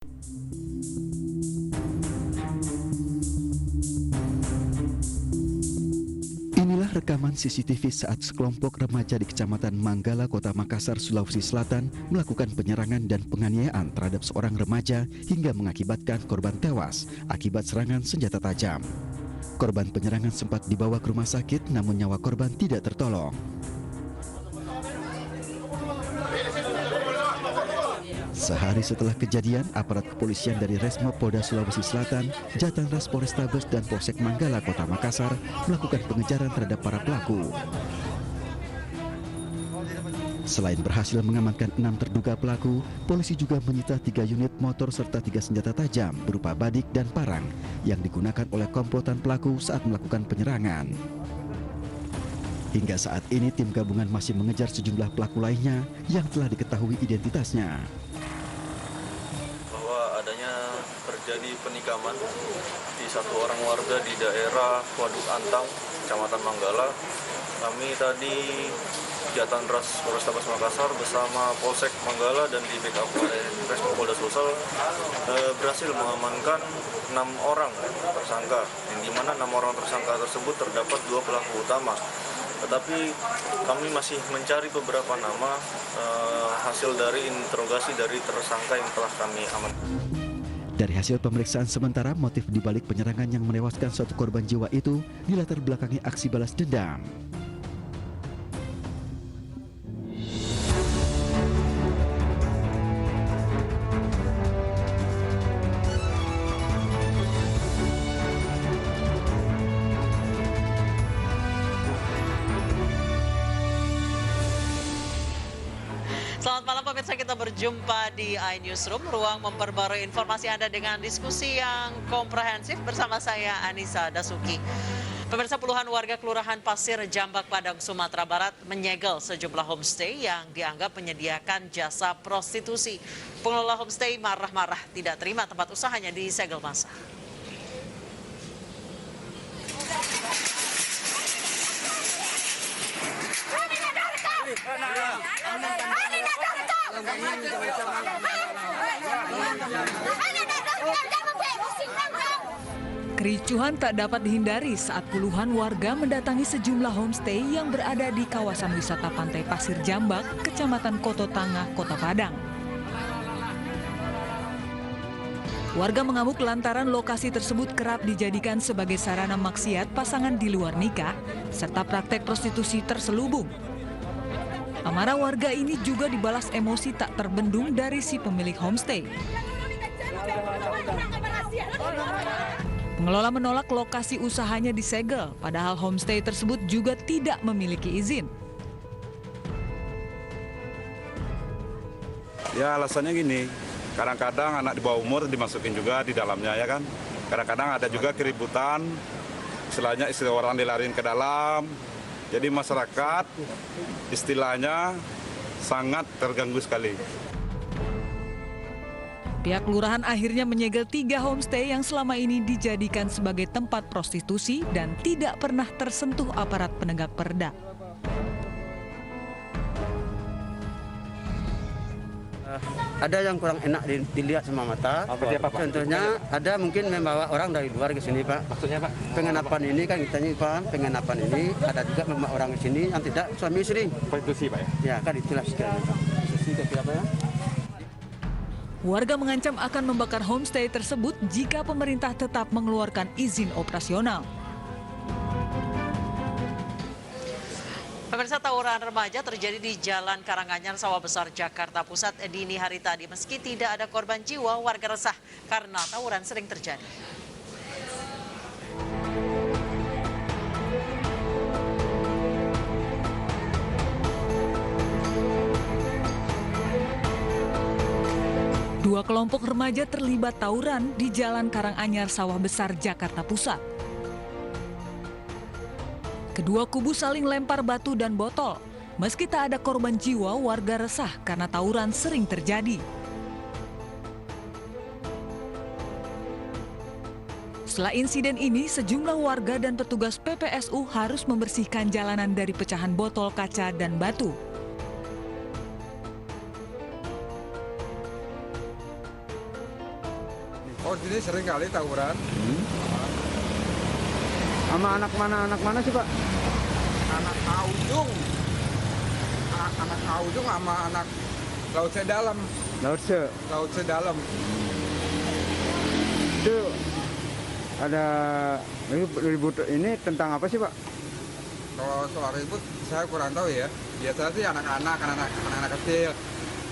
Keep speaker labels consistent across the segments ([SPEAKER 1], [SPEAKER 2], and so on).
[SPEAKER 1] Inilah rekaman CCTV saat sekelompok remaja di Kecamatan Manggala, Kota Makassar, Sulawesi Selatan melakukan penyerangan dan penganiayaan terhadap seorang remaja hingga mengakibatkan korban tewas akibat serangan senjata tajam. Korban penyerangan sempat dibawa ke rumah sakit, namun nyawa korban tidak tertolong. Sehari setelah kejadian, aparat kepolisian dari Resmo Polda Sulawesi Selatan, Jatanras Polrestabes dan Polsek Manggala, Kota Makassar melakukan pengejaran terhadap para pelaku. Selain berhasil mengamankan 6 terduga pelaku, polisi juga menyita 3 unit motor serta 3 senjata tajam berupa badik dan parang yang digunakan oleh komplotan pelaku saat melakukan penyerangan. Hingga saat ini tim gabungan masih mengejar sejumlah pelaku lainnya yang telah diketahui identitasnya.
[SPEAKER 2] Terjadi penikaman di satu orang warga di daerah Waduk Antang, Kecamatan Manggala. Kami tadi Jatanras Polrestabes Makassar bersama Polsek Manggala dan di backup oleh Resmo Polda Sulsel berhasil mengamankan 6 orang tersangka, di mana 6 orang tersangka tersebut terdapat 2 pelaku utama. Tetapi kami masih mencari beberapa nama hasil dari interogasi dari tersangka yang telah kami amankan.
[SPEAKER 1] Dari hasil pemeriksaan sementara, motif dibalik penyerangan yang menewaskan suatu korban jiwa itu dilatar belakangi aksi balas dendam.
[SPEAKER 3] Selamat malam pemirsa, kita berjumpa di iNewsroom, ruang memperbarui informasi Anda dengan diskusi yang komprehensif bersama saya Anissa Dasuki. Pemirsa, puluhan warga Kelurahan Pasir Jambak, Padang, Sumatera Barat menyegel sejumlah homestay yang dianggap menyediakan jasa prostitusi. Pengelola homestay marah-marah tidak terima tempat usahanya disegel massa.
[SPEAKER 4] Kericuhan tak dapat dihindari saat puluhan warga mendatangi sejumlah homestay yang berada di kawasan wisata Pantai Pasir Jambak, Kecamatan Koto Tangah, Kota Padang. Warga mengamuk lantaran lokasi tersebut kerap dijadikan sebagai sarana maksiat pasangan di luar nikah, serta praktek prostitusi terselubung. Amarah warga ini juga dibalas emosi tak terbendung dari si pemilik homestay. Pengelola menolak lokasi usahanya disegel, padahal homestay tersebut juga tidak memiliki izin.
[SPEAKER 5] Ya alasannya gini, kadang-kadang anak di bawah umur dimasukin juga di dalamnya ya kan. Kadang-kadang ada juga keributan, istilahnya orang dilarin ke dalam. Jadi masyarakat istilahnya sangat terganggu sekali.
[SPEAKER 4] Pihak kelurahan akhirnya menyegel 3 homestay yang selama ini dijadikan sebagai tempat prostitusi dan tidak pernah tersentuh aparat penegak perda.
[SPEAKER 6] Ada yang kurang enak dilihat sama mata. Contohnya ada mungkin membawa orang dari luar ke sini, Pak. Maksudnya, Pak? Penginapan ini kan kita nih, Pak. Penginapan ini ada juga membawa orang ke sini yang tidak suami istri. Prostitusi, Pak ya? Ya, kan itulah sekiranya, Pak. Prostitusi apa ya?
[SPEAKER 4] Warga mengancam akan membakar homestay tersebut jika pemerintah tetap mengeluarkan izin operasional.
[SPEAKER 3] Pemirsa, tawuran remaja terjadi di Jalan Karanganyar, Sawah Besar, Jakarta Pusat dini hari tadi. Meski tidak ada korban jiwa, warga resah karena tawuran sering terjadi.
[SPEAKER 4] Dua kelompok remaja terlibat tawuran di Jalan Karanganyar, Sawah Besar, Jakarta Pusat. Kedua kubu saling lempar batu dan botol. Meski tak ada korban jiwa, warga resah karena tawuran sering terjadi. Setelah insiden ini, sejumlah warga dan petugas PPSU harus membersihkan jalanan dari pecahan botol kaca dan batu.
[SPEAKER 7] Oh, jadi sering kali tawuran.
[SPEAKER 8] Sama anak mana sih, Pak?
[SPEAKER 7] Anak Aujung. Anak Aujung sama anak Laut Sedalam. Laut Sedalam.
[SPEAKER 8] Itu ada ribut ini tentang apa sih, Pak?
[SPEAKER 7] Kalau soal ribut saya kurang tahu ya. Biasanya sih anak-anak kecil.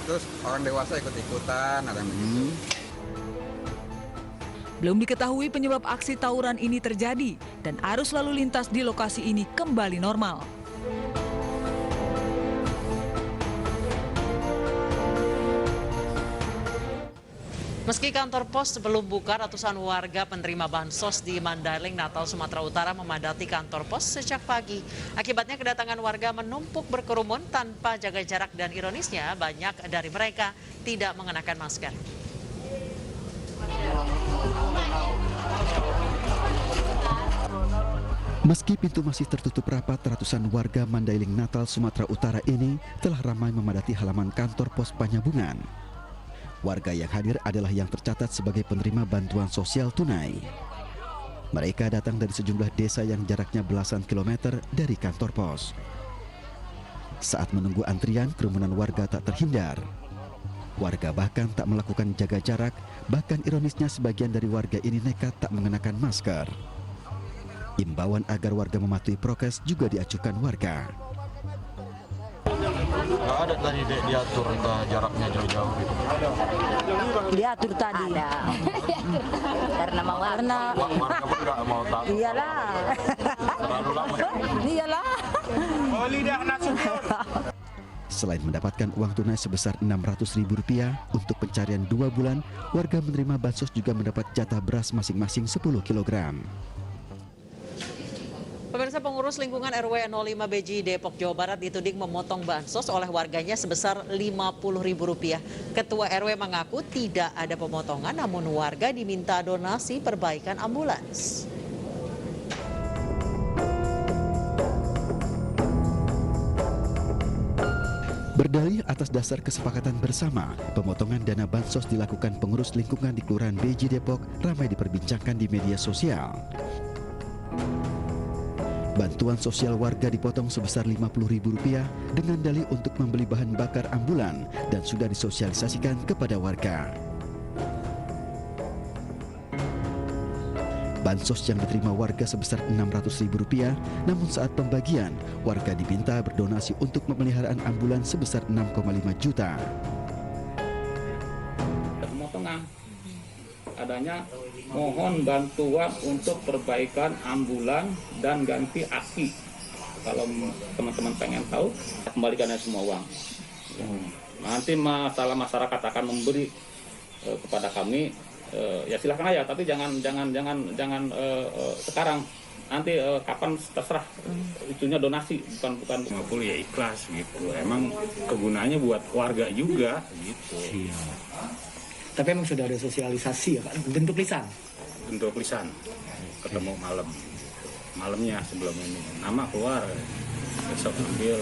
[SPEAKER 7] Terus orang dewasa ikut-ikutan, ada yang begitu.
[SPEAKER 4] Belum diketahui penyebab aksi tawuran ini terjadi dan arus lalu lintas di lokasi ini kembali normal.
[SPEAKER 3] Meski kantor pos belum buka, ratusan warga penerima bansos di Mandailing, Natal, Sumatera Utara memadati kantor pos sejak pagi. Akibatnya kedatangan warga menumpuk berkerumun tanpa jaga jarak dan ironisnya banyak dari mereka tidak mengenakan masker.
[SPEAKER 1] Meski pintu masih tertutup rapat, ratusan warga Mandailing, Natal, Sumatera Utara ini telah ramai memadati halaman kantor pos Panyabungan. Warga yang hadir adalah yang tercatat sebagai penerima bantuan sosial tunai. Mereka datang dari sejumlah desa yang jaraknya belasan kilometer dari kantor pos. Saat menunggu antrian, kerumunan warga tak terhindar. Warga bahkan tak melakukan jaga jarak, bahkan ironisnya sebagian dari warga ini nekat tak mengenakan masker. Imbauan agar warga mematuhi prokes juga diajukan warga.
[SPEAKER 2] Nggak ada tadi diatur jaraknya jauh-jauh gitu.
[SPEAKER 9] Diatur tadi. Ada. Karena warga
[SPEAKER 2] pun nggak mau tahu.
[SPEAKER 9] Iyalah.
[SPEAKER 2] Terlalu lama.
[SPEAKER 9] Iyalah.
[SPEAKER 2] Oh, lidah Nasution.
[SPEAKER 1] Selain mendapatkan uang tunai sebesar Rp600.000 untuk pencarian 2 bulan, warga menerima bansos juga mendapat jatah beras masing-masing 10 kg.
[SPEAKER 3] Pemirsa, pengurus lingkungan RW 05 Beji Depok, Jawa Barat dituding memotong bansos oleh warganya sebesar Rp50.000. Ketua RW mengaku tidak ada pemotongan, namun warga diminta donasi perbaikan ambulans.
[SPEAKER 1] Berdalih atas dasar kesepakatan bersama, pemotongan dana bansos dilakukan pengurus lingkungan di Kelurahan Beji Depok ramai diperbincangkan di media sosial. Bantuan sosial warga dipotong sebesar Rp50.000 dengan dalih untuk membeli bahan bakar ambulan dan sudah disosialisasikan kepada warga. Bansos yang diterima warga sebesar Rp600.000, namun saat pembagian, warga diminta berdonasi untuk pemeliharaan ambulan sebesar 6,5 juta.
[SPEAKER 10] Pemotongan adanya mohon bantuan untuk perbaikan ambulan dan ganti aki. Kalau teman-teman pengen tahu, kembalikannya semua uang. Nanti masalah masyarakat akan memberi kepada kami, ya silakan aja, tapi jangan sekarang. Nanti kapan terserah, itunya donasi, bukan
[SPEAKER 11] 50 ya ikhlas gitu. Emang kegunaannya buat warga juga gitu.
[SPEAKER 12] Iya. Tapi emang sudah ada sosialisasi ya Pak, bentuk lisan?
[SPEAKER 11] Bentuk lisan, ketemu malamnya sebelum ini. Nama keluar, besok ambil,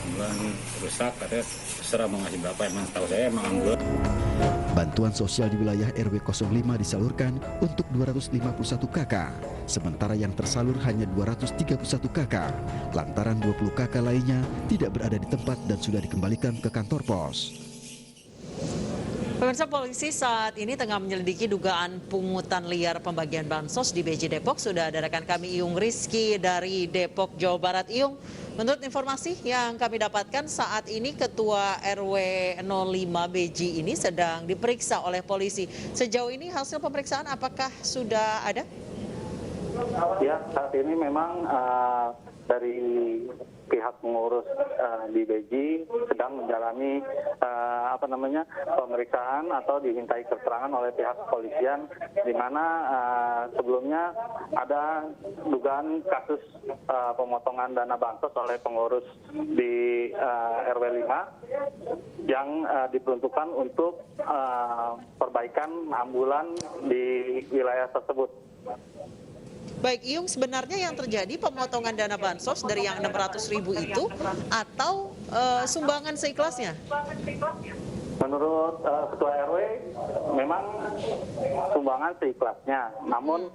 [SPEAKER 11] ambulan rusak, katanya terserah mau ngasih berapa, emang tahu saya emang ambulan.
[SPEAKER 1] Bantuan sosial di wilayah RW 05 disalurkan untuk 251 KK, sementara yang tersalur hanya 231 KK, lantaran 20 KK lainnya tidak berada di tempat dan sudah dikembalikan ke kantor pos.
[SPEAKER 3] Pemirsa, polisi saat ini tengah menyelidiki dugaan pungutan liar pembagian bansos di Beji Depok. Sudah ada rekan kami Iyung Rizky dari Depok, Jawa Barat. Iyung, menurut informasi yang kami dapatkan saat ini Ketua RW 05 Beji ini sedang diperiksa oleh polisi. Sejauh ini hasil pemeriksaan apakah sudah ada?
[SPEAKER 13] Ya, saat ini memang dari pihak pengurus di Beji sedang menjalani pemeriksaan atau dimintai keterangan oleh pihak kepolisian, di mana sebelumnya ada dugaan kasus pemotongan dana bansos oleh pengurus di RW 5 yang diperuntukkan untuk perbaikan ambulan di wilayah tersebut.
[SPEAKER 3] Baik, Iyung, sebenarnya yang terjadi pemotongan dana bansos dari yang 600.000 itu atau sumbangan seikhlasnya?
[SPEAKER 13] Menurut Ketua RW, memang sumbangan seikhlasnya, namun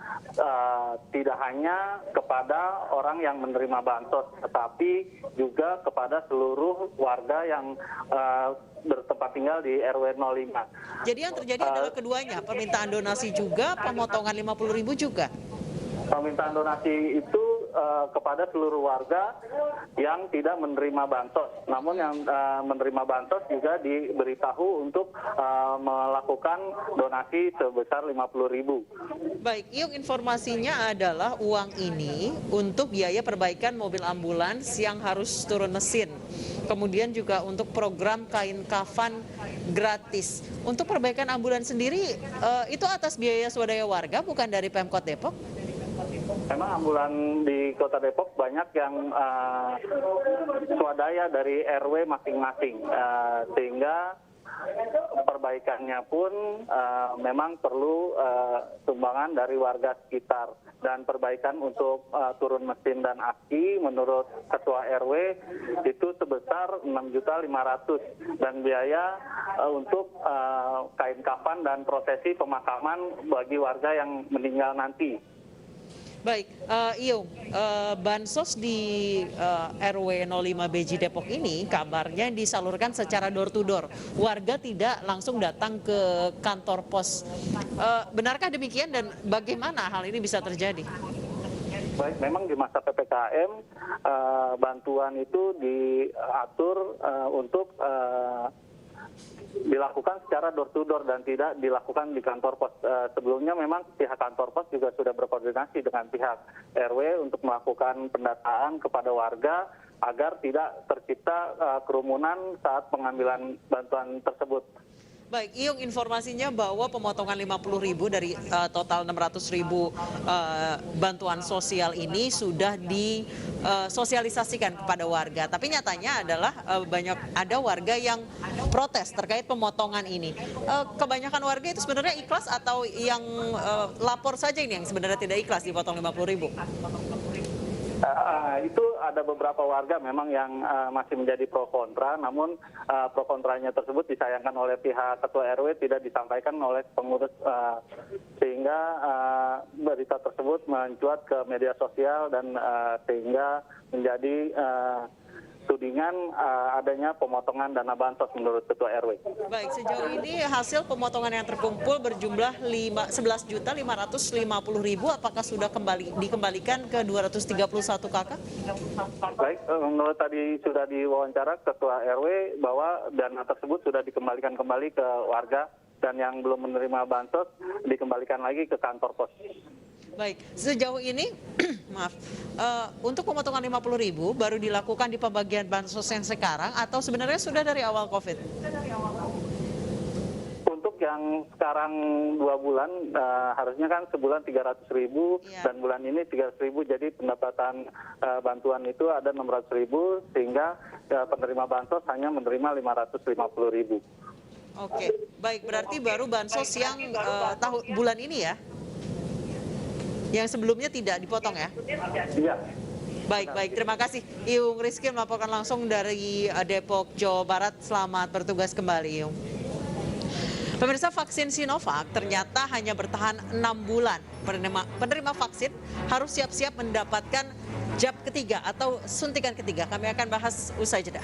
[SPEAKER 13] tidak hanya kepada orang yang menerima bansos, tetapi juga kepada seluruh warga yang bertempat tinggal di RW 05.
[SPEAKER 3] Jadi yang terjadi adalah keduanya, permintaan donasi juga, pemotongan 50.000 juga.
[SPEAKER 13] Permintaan donasi itu kepada seluruh warga yang tidak menerima bansos. Namun yang menerima bansos juga diberitahu untuk melakukan donasi sebesar 50.000.
[SPEAKER 3] Baik, Iyung, informasinya adalah uang ini untuk biaya perbaikan mobil ambulans yang harus turun mesin. Kemudian juga untuk program kain kafan gratis. Untuk perbaikan ambulans sendiri, itu atas biaya swadaya warga, bukan dari Pemkot Depok?
[SPEAKER 13] Memang ambulan di Kota Depok banyak yang swadaya dari RW masing-masing, sehingga perbaikannya pun memang perlu sumbangan dari warga sekitar. Dan perbaikan untuk turun mesin dan aki menurut Ketua RW itu sebesar 6.500.000 dan biaya untuk kain kafan dan prosesi pemakaman bagi warga yang meninggal nanti.
[SPEAKER 3] Baik, Iyung, bansos di RW 05 Beji Depok ini kabarnya disalurkan secara door to door. Warga tidak langsung datang ke kantor pos. Benarkah demikian dan bagaimana hal ini bisa terjadi?
[SPEAKER 13] Baik, memang di masa PPKM bantuan itu diatur untuk dilakukan secara door to door dan tidak dilakukan di kantor pos. Sebelumnya memang pihak kantor pos juga sudah berkoordinasi dengan pihak RW untuk melakukan pendataan kepada warga agar tidak tercipta kerumunan saat pengambilan bantuan tersebut.
[SPEAKER 3] Baik, Iyung, informasinya bahwa pemotongan 50.000 dari total 600.000 bantuan sosial ini sudah disosialisasikan kepada warga. Tapi nyatanya adalah ada warga yang protes terkait pemotongan ini. Kebanyakan warga itu sebenarnya ikhlas atau yang lapor saja ini yang sebenarnya tidak ikhlas dipotong 50.000?
[SPEAKER 13] Itu ada beberapa warga memang yang masih menjadi pro kontra, namun pro kontranya tersebut disayangkan oleh pihak Ketua RW tidak disampaikan oleh pengurus, sehingga berita tersebut mencuat ke media sosial dan sehingga menjadi tudingan adanya pemotongan dana bansos menurut Ketua RW.
[SPEAKER 3] Baik, sejauh ini hasil pemotongan yang terkumpul berjumlah 11.550.000. Apakah sudah dikembalikan ke 231 kakak?
[SPEAKER 13] Baik, menurut tadi sudah diwawancara Ketua RW bahwa dana tersebut sudah dikembalikan kembali ke warga dan yang belum menerima bansos dikembalikan lagi ke kantor pos.
[SPEAKER 3] Baik, sejauh ini, maaf, untuk pemotongan 50.000 baru dilakukan di pembagian bansos yang sekarang atau sebenarnya sudah dari awal COVID?
[SPEAKER 13] Untuk yang sekarang 2 bulan, harusnya kan sebulan 300.000 dan bulan ini 300.000, jadi pendapatan bantuan itu ada 600.000 sehingga penerima bansos hanya menerima 550.000.
[SPEAKER 3] Oke, baik, berarti baru bansos yang bulan ini ya? Yang sebelumnya tidak dipotong ya?
[SPEAKER 13] Iya.
[SPEAKER 3] Baik, terima kasih. Iyung Rizky melaporkan langsung dari Depok, Jawa Barat. Selamat bertugas kembali, Iyung. Pemirsa, vaksin Sinovac ternyata hanya bertahan 6 bulan. Penerima vaksin harus siap-siap mendapatkan jab ketiga atau suntikan ketiga. Kami akan bahas usai jeda.